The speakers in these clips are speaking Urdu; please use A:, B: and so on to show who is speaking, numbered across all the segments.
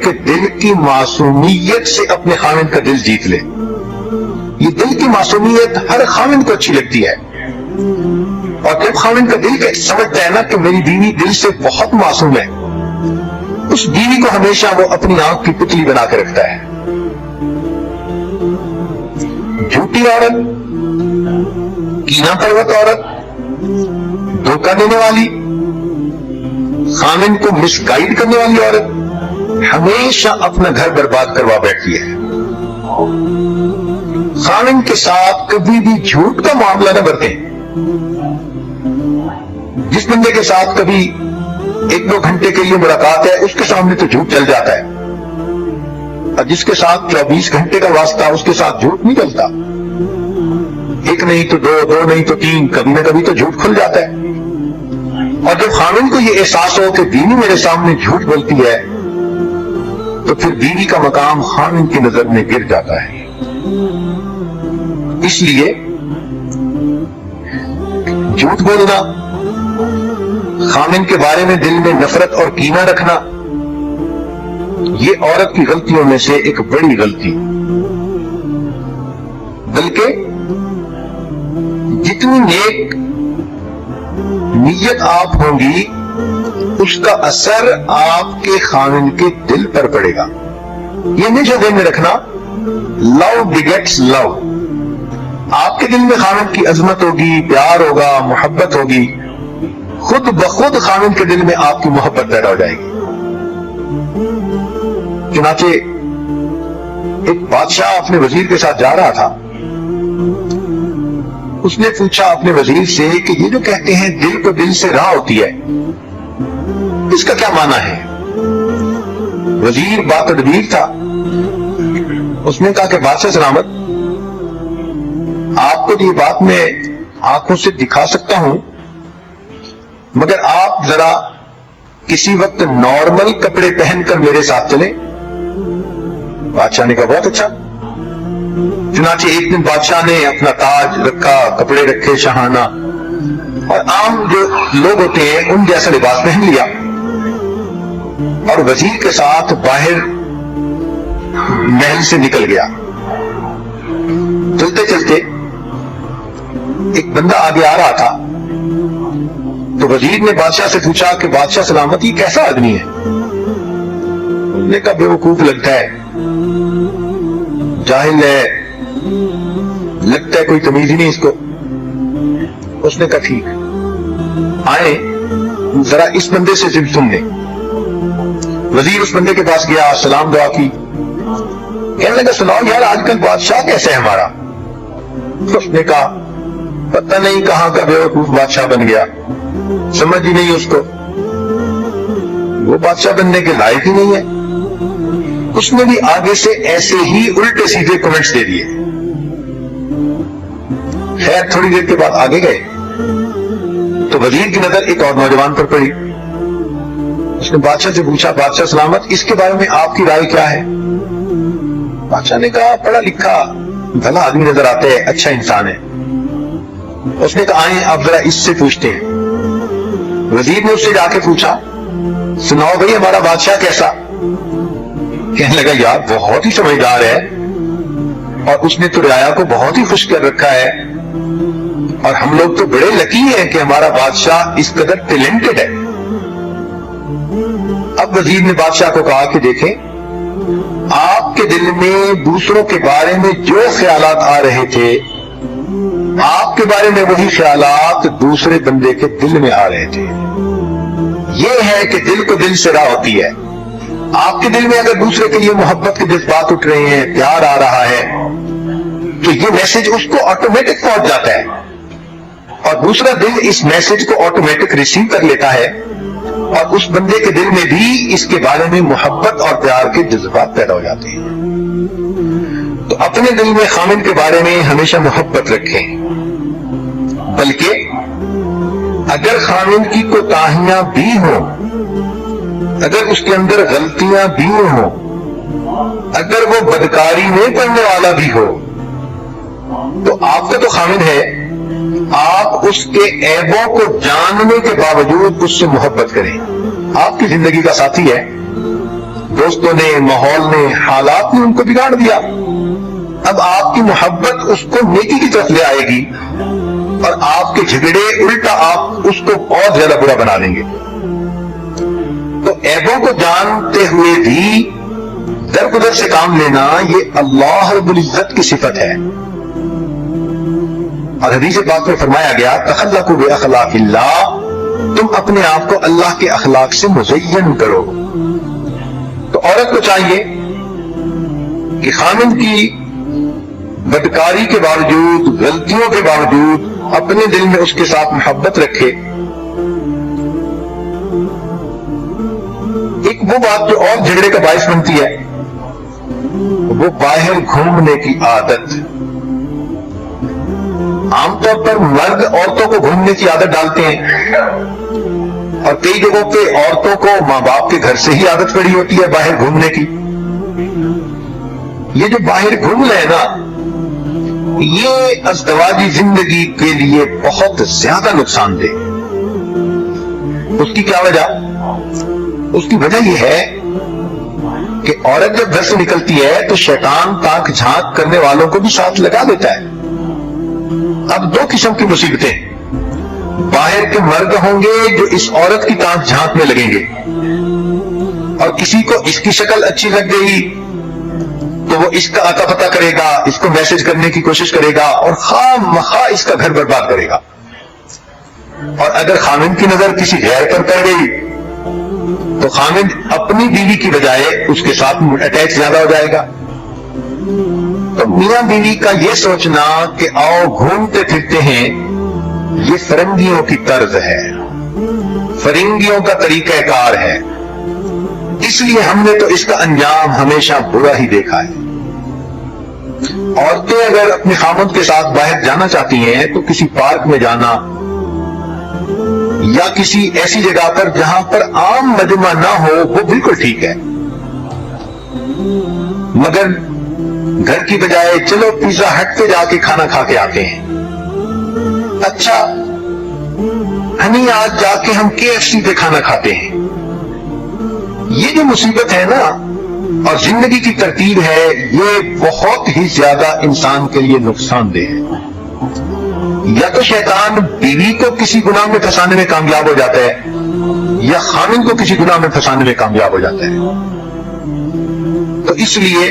A: کہ دل کی معصومیت سے اپنے خاوند کا دل جیت لے. یہ دل کی معصومیت ہر خاوند کو اچھی لگتی ہے، اور جب خاوند کا دل سمجھتا ہے نا کہ میری بیوی دل سے بہت معصوم ہے، اس بیوی کو ہمیشہ وہ اپنی آنکھ کی پتلی بنا کے رکھتا ہے. جھوٹی عورت، کینہ پرست عورت، دھوکہ دینے والی، خاوند کو مس گائیڈ کرنے والی عورت ہمیشہ اپنا گھر برباد کروا بیٹھتی ہے. خاوند کے ساتھ کبھی بھی جھوٹ کا معاملہ نہ برتیں. جس بندے کے ساتھ کبھی 1-2 گھنٹے کے لیے ملاقات ہے، اس کے سامنے تو جھوٹ چل جاتا ہے، اور جس کے ساتھ 24 گھنٹے کا واسطہ، اس کے ساتھ جھوٹ نہیں چلتا. 1 نہیں تو 2، 2 نہیں تو 3، کبھی نہ کبھی تو جھوٹ کھل جاتا ہے. اور جب خاوند کو یہ احساس ہو کہ بیوی میرے سامنے جھوٹ بولتی ہے، تو پھر بیوی کا مقام خاوند کی نظر میں گر جاتا ہے. اس لیے جھوٹ بولنا، خاوند کے بارے میں دل میں نفرت اور کینہ رکھنا، یہ عورت کی غلطیوں میں سے ایک بڑی غلطی. بلکہ جتنی نیک نیت آپ ہوں گی، اس کا اثر آپ کے خاوند کے دل پر پڑے گا. یہ ہمیشہ ذہن میں رکھنا، لو بگیٹس لو. آپ کے دل میں خاوند کی عظمت ہوگی، پیار ہوگا، محبت ہوگی، خود بخود خاوند کے دل میں آپ کی محبت پیدا ہو جائے گی. چنانچہ ایک بادشاہ اپنے وزیر کے ساتھ جا رہا تھا. اس نے پوچھا اپنے وزیر سے کہ یہ جو کہتے ہیں دل کو دل سے راہ ہوتی ہے، اس کا کیا معنی ہے؟ وزیر باتدبیر تھا. اس نے کہا کہ بادشاہ سلامت، آپ کو یہ بات میں آنکھوں سے دکھا سکتا ہوں، مگر آپ ذرا کسی وقت نارمل کپڑے پہن کر میرے ساتھ چلیں. بادشاہ نے کہا بہت اچھا. چنانچہ ایک دن بادشاہ نے اپنا تاج رکھا، کپڑے رکھے شاہانہ، اور عام جو لوگ ہوتے ہیں ان جیسا لباس پہن لیا، اور وزیر کے ساتھ باہر محل سے نکل گیا. چلتے چلتے ایک بندہ آگے آ رہا تھا، تو وزیر نے بادشاہ سے پوچھا کہ بادشاہ سلامت، یہ کیسا آدمی ہے؟ انہوں نے کہا بے وقوف لگتا ہے، جاہل ہے، لگتا ہے کوئی تمیز ہی نہیں اس کو. اس نے کہا ٹھیک، آئیں ذرا اس بندے سے ضد سن لیں. وزیر اس بندے کے پاس گیا، سلام دعا کی، کہنے لگا سناؤ یار آج کل بادشاہ کیسے ہے ہمارا؟ اس نے کہا پتہ نہیں کہاں کا بے وقوف بادشاہ بن گیا، سمجھ ہی نہیں اس کو، وہ بادشاہ بننے کے لائق ہی نہیں ہے. اس نے بھی آگے سے ایسے ہی الٹے سیدھے کمنٹس دے دیے. خیر تھوڑی دیر کے بعد آگے گئے تو وزیر کی نظر ایک اور نوجوان پر پڑی. اس نے بادشاہ سے پوچھا بادشاہ سلامت، اس کے بارے میں آپ کی رائے کیا ہے؟ بادشاہ نے کہا پڑھا لکھا بھلا آدمی نظر آتا ہے، اچھا انسان ہے. اس نے کہا آئیں آپ ذرا اس سے پوچھتے ہیں. وزیر نے اس سے جا کے پوچھا سناؤ بھائی ہمارا بادشاہ کیسا؟ کہنے لگا یار بہت ہی سمجھدار ہے، اور اس نے تو رعایا کو بہت ہی خوش کر رکھا ہے، اور ہم لوگ تو بڑے لکی ہیں کہ ہمارا بادشاہ اس قدر ٹیلنٹڈ ہے. اب وزیر نے بادشاہ کو کہا کہ دیکھیں آپ کے دل میں دوسروں کے بارے میں جو خیالات آ رہے تھے، آپ کے بارے میں وہی خیالات دوسرے بندے کے دل میں آ رہے تھے. یہ ہے کہ دل کو دل سے راہ ہوتی ہے. آپ کے دل میں اگر دوسرے کے لیے محبت کے جذبات اٹھ رہے ہیں، پیار آ رہا ہے، تو یہ میسج اس کو آٹومیٹک پہنچ جاتا ہے، اور دوسرا دل اس میسج کو آٹومیٹک ریسیو کر لیتا ہے، اور اس بندے کے دل میں بھی اس کے بارے میں محبت اور پیار کے جذبات پیدا ہو جاتے ہیں. تو اپنے دل میں خاوند کے بارے میں ہمیشہ محبت رکھیں، بلکہ اگر خاوند کی کوتاہیاں بھی ہوں، اگر اس کے اندر غلطیاں بھی ہوں، اگر وہ بدکاری میں پڑنے والا بھی ہو، تو آپ کا تو خاوند ہے، آپ اس کے عیبوں کو جاننے کے باوجود اس سے محبت کریں. آپ کی زندگی کا ساتھی ہے، دوستوں نے، ماحول نے، حالات نے ان کو بگاڑ دیا. اب آپ کی محبت اس کو نیکی کی طرف لے آئے گی اور آپ کے جھگڑے الٹا آپ اس کو اور زیادہ برا بنا دیں گے. تو عیبوں کو جانتے ہوئے بھی درگزر سے کام لینا یہ اللہ رب العزت کی صفت ہے. اور حدیث پاک میں فرمایا گیا تخلقوا باخلاق اللہ، تم اپنے آپ کو اللہ کے اخلاق سے مزین کرو. تو عورت کو چاہیے کہ خامند کی بدکاری کے باوجود، غلطیوں کے باوجود اپنے دل میں اس کے ساتھ محبت رکھے. ایک وہ بات جو اور جھگڑے کا باعث بنتی ہے وہ باہر گھومنے کی عادت. عام طور پر مرد عورتوں کو گھومنے کی عادت ڈالتے ہیں اور کئی جگہوں پہ عورتوں کو ماں باپ کے گھر سے ہی عادت پڑی ہوتی ہے باہر گھومنے کی. یہ جو باہر گھوم رہے ہیں نا، یہ ازدواجی زندگی کے لیے بہت زیادہ نقصان دہ. اس کی کیا وجہ؟ اس کی وجہ یہ ہے کہ عورت جب گھر سے نکلتی ہے تو شیطان تاک جھانک کرنے والوں کو بھی ساتھ لگا دیتا ہے. اب دو قسم کی مصیبتیں، باہر کے مرد ہوں گے جو اس عورت کی تاک جھانک میں لگیں گے، اور کسی کو اس کی شکل اچھی لگ گئی تو وہ اس کا اتا پتہ کرے گا، اس کو میسج کرنے کی کوشش کرے گا اور خواہ مخواہ اس کا گھر برباد کرے گا. اور اگر خامند کی نظر کسی غیر پر پڑ گئی تو خامند اپنی بیوی کی بجائے اس کے ساتھ اٹیچ زیادہ ہو جائے گا. تو میاں بیوی کا یہ سوچنا کہ آؤ گھومتے پھرتے ہیں، یہ فرنگیوں کی طرز ہے، فرنگیوں کا طریقہ کار ہے. اس لیے ہم نے تو اس کا انجام ہمیشہ برا ہی دیکھا ہے. عورتیں اگر اپنے خامند کے ساتھ باہر جانا چاہتی ہیں تو کسی پارک میں جانا یا کسی ایسی جگہ پر جہاں پر عام مجمع نہ ہو وہ بالکل ٹھیک ہے، مگر گھر کی بجائے چلو پیزا ہٹ پہ جا کے کھانا کھا کے آتے ہیں. اچھا ہنی آج جا کے ہم KFC پہ کھانا کھاتے ہیں. یہ جو مصیبت ہے نا اور زندگی کی ترتیب ہے، یہ بہت ہی زیادہ انسان کے لیے نقصان دہ ہے. یا تو شیطان بیوی کو کسی گناہ میں پھنسانے میں کامیاب ہو جاتا ہے یا خامند کو کسی گناہ میں پھنسانے میں کامیاب ہو جاتا ہے. تو اس لیے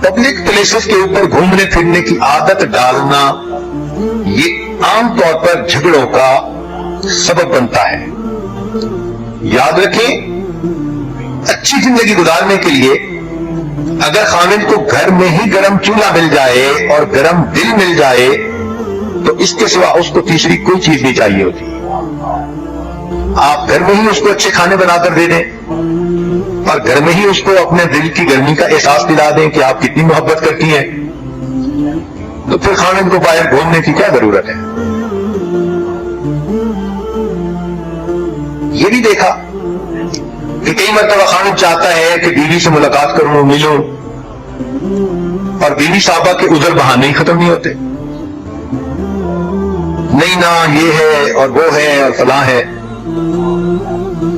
A: پبلک پلیسز کے اوپر گھومنے پھرنے کی عادت ڈالنا یہ عام طور پر جھگڑوں کا سبب بنتا ہے. یاد رکھیں، اچھی زندگی گزارنے کے لیے اگر خامند کو گھر میں ہی گرم چولہا مل جائے اور گرم دل مل جائے تو اس کے سوا اس کو تیسری کوئی چیز نہیں چاہیے ہوتی. آپ گھر میں ہی اس کو اچھے کھانے بنا کر دے دیں اور گھر میں ہی اس کو اپنے دل کی گرمی کا احساس دلا دیں کہ آپ کتنی محبت کرتی ہیں، تو پھر خامند کو باہر گھومنے کی کیا ضرورت ہے. یہ بھی دیکھا کہ کئی مرتبہ خامند چاہتا ہے کہ بیوی سے ملاقات کروں، ملوں، اور بیوی صاحبہ کے عذر بہانے ہی ختم نہیں ہوتے. نہیں نا یہ ہے اور وہ ہے اور فلاں ہے،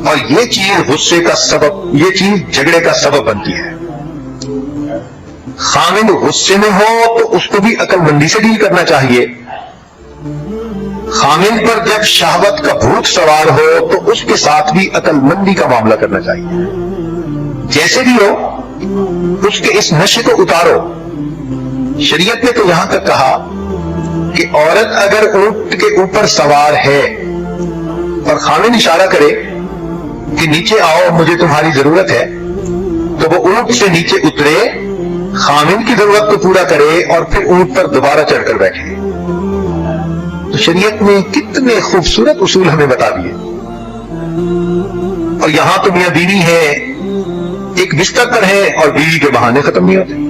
A: اور یہ چیز غصے کا سبب، یہ چیز جھگڑے کا سبب بنتی ہے. خامند غصے میں ہو تو اس کو بھی عقل مندی سے ڈیل کرنا چاہیے. خامند پر جب شہوت کا بھوت سوار ہو تو اس کے ساتھ بھی عقل مندی کا معاملہ کرنا چاہیے. جیسے بھی ہو اس کے اس نشے کو اتارو. شریعت نے تو یہاں تک کہا کہ عورت اگر اونٹ کے اوپر سوار ہے اور خامند اشارہ کرے کہ نیچے آؤ مجھے تمہاری ضرورت ہے، تو وہ اونٹ سے نیچے اترے، خامند کی ضرورت کو پورا کرے اور پھر اونٹ پر دوبارہ چڑھ کر بیٹھے. تو شریعت نے کتنے خوبصورت اصول ہمیں بتا دیے. اور یہاں تو میاں بیوی ہے، ایک بستر پر ہے اور بیوی کے بہانے ختم نہیں ہوتے.